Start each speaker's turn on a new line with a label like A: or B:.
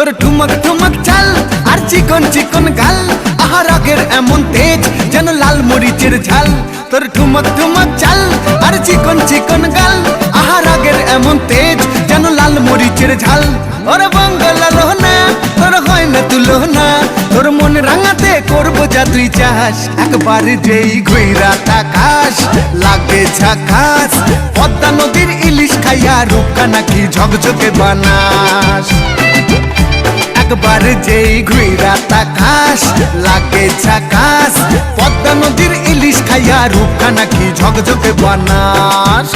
A: তোর ঠুমক ঠুমক চাল আর চিকন চিকন গাল, আহার আগের এমন তেজ যেন লাল মরিচের ঝাল। তোর ঠুমক ঠুমক চাল আর চিকন চিকন গাল, আহার আগের এমন তেজ যেন লাল মরিচের ঝাল। ওর বাঙ্গালা লোহনা তোর হয় না তুলনা, তোর মন রাঙাতে করবো যা তুই চাস। একবার যেই ঘুইরা তাকাস লাগে ঝাকাস, পদ্মা নদীর ইলিশ খাইয়া রূপকা নাকি ঝকঝকে বানাস। একবার যেই ঘুইরা তাকাস লাগে ঝাকাস, পদ্মা নদীর ইলিশ খাইয়া রূপকা নাকি ঝকঝকে বানাস।